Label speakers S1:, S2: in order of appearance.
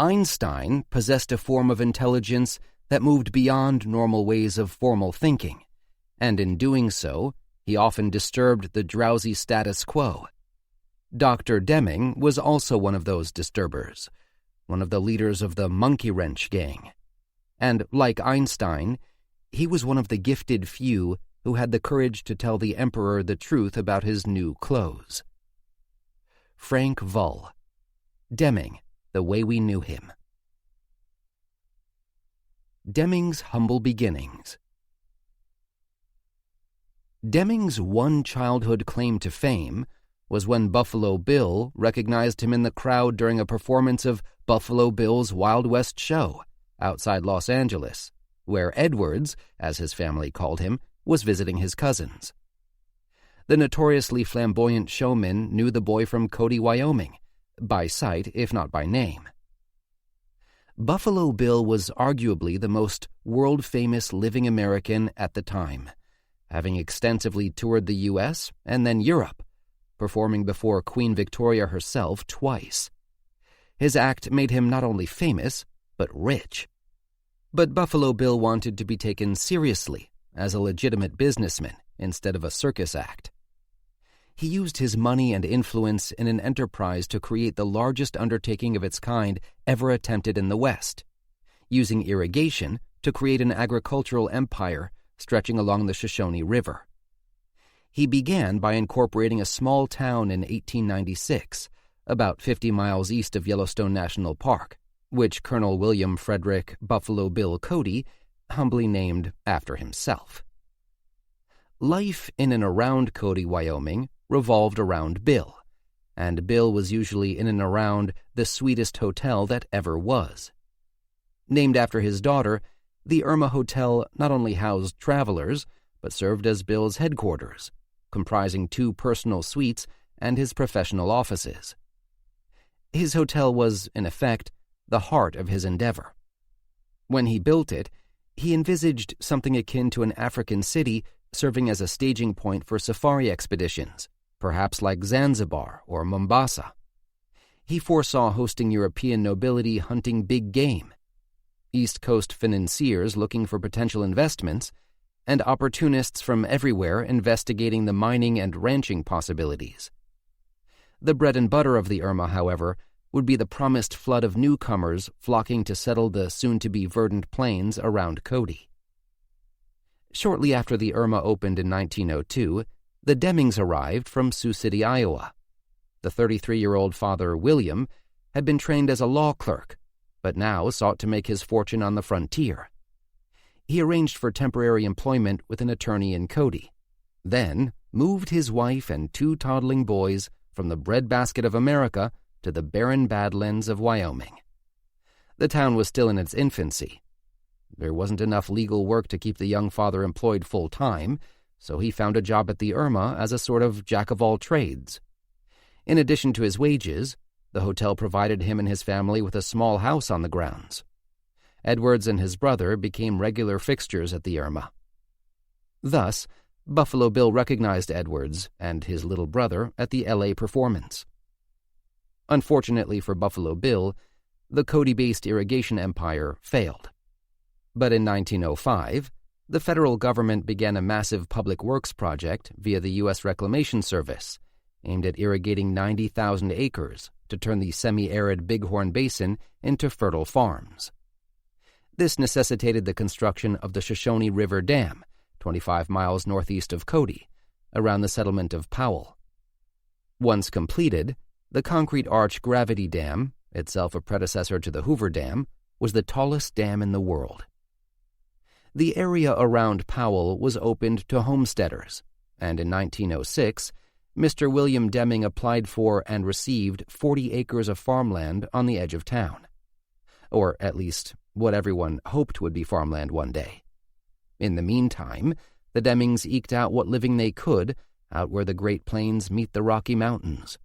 S1: Einstein possessed a form of intelligence that moved beyond normal ways of formal thinking, and in doing so, he often disturbed the drowsy status quo. Dr. Deming was also one of those disturbers, one of the leaders of the monkey wrench gang. And like Einstein, he was one of the gifted few who had the courage to tell the emperor the truth about his new clothes. Frank Vull. Deming, the Way We Knew Him. Deming's humble beginnings. Deming's one childhood claim to fame was when Buffalo Bill recognized him in the crowd during a performance of Buffalo Bill's Wild West Show outside Los Angeles, where Edwards, as his family called him, was visiting his cousins. The notoriously flamboyant showman knew the boy from Cody, Wyoming, by sight if not by name. Buffalo Bill was arguably the most world-famous living American at the time, having extensively toured the U.S. and then Europe, performing before Queen Victoria herself twice. His act made him not only famous, but rich. But Buffalo Bill wanted to be taken seriously as a legitimate businessman instead of a circus act. He used his money and influence in an enterprise to create the largest undertaking of its kind ever attempted in the West, using irrigation to create an agricultural empire stretching along the Shoshone River. He began by incorporating a small town in 1896, about 50 miles east of Yellowstone National Park, which Colonel William Frederick Buffalo Bill Cody humbly named after himself. Life in and around Cody, Wyoming, revolved around Bill, and Bill was usually in and around the sweetest hotel that ever was. Named after his daughter, the Irma Hotel not only housed travelers, but served as Bill's headquarters, comprising 2 personal suites and his professional offices. His hotel was, in effect, the heart of his endeavor. When he built it, he envisaged something akin to an African city serving as a staging point for safari expeditions, perhaps like Zanzibar or Mombasa. He foresaw hosting European nobility hunting big game, East Coast financiers looking for potential investments, and opportunists from everywhere investigating the mining and ranching possibilities. The bread and butter of the Irma, however, would be the promised flood of newcomers flocking to settle the soon-to-be verdant plains around Cody. Shortly after the Irma opened in 1902, the Demings arrived from Sioux City, Iowa. The 33-year-old father, William, had been trained as a law clerk, but now sought to make his fortune on the frontier. He arranged for temporary employment with an attorney in Cody, then moved his wife and 2 toddling boys from the breadbasket of America to the barren badlands of Wyoming. The town was still in its infancy. There wasn't enough legal work to keep the young father employed full-time, so he found a job at the Irma as a sort of jack-of-all-trades. In addition to his wages, the hotel provided him and his family with a small house on the grounds. Edwards and his brother became regular fixtures at the Irma. Thus, Buffalo Bill recognized Edwards and his little brother at the L.A. performance. Unfortunately for Buffalo Bill, the Cody-based irrigation empire failed. But in 1905, the federal government began a massive public works project via the U.S. Reclamation Service, aimed at irrigating 90,000 acres to turn the semi-arid Bighorn Basin into fertile farms. This necessitated the construction of the Shoshone River Dam, 25 miles northeast of Cody, around the settlement of Powell. Once completed, the concrete arch gravity dam, itself a predecessor to the Hoover Dam, was the tallest dam in the world. The area around Powell was opened to homesteaders, and in 1906, Mr. William Deming applied for and received 40 acres of farmland on the edge of town, or at least what everyone hoped would be farmland one day. In the meantime, the Demings eked out what living they could out where the Great Plains meet the Rocky Mountains.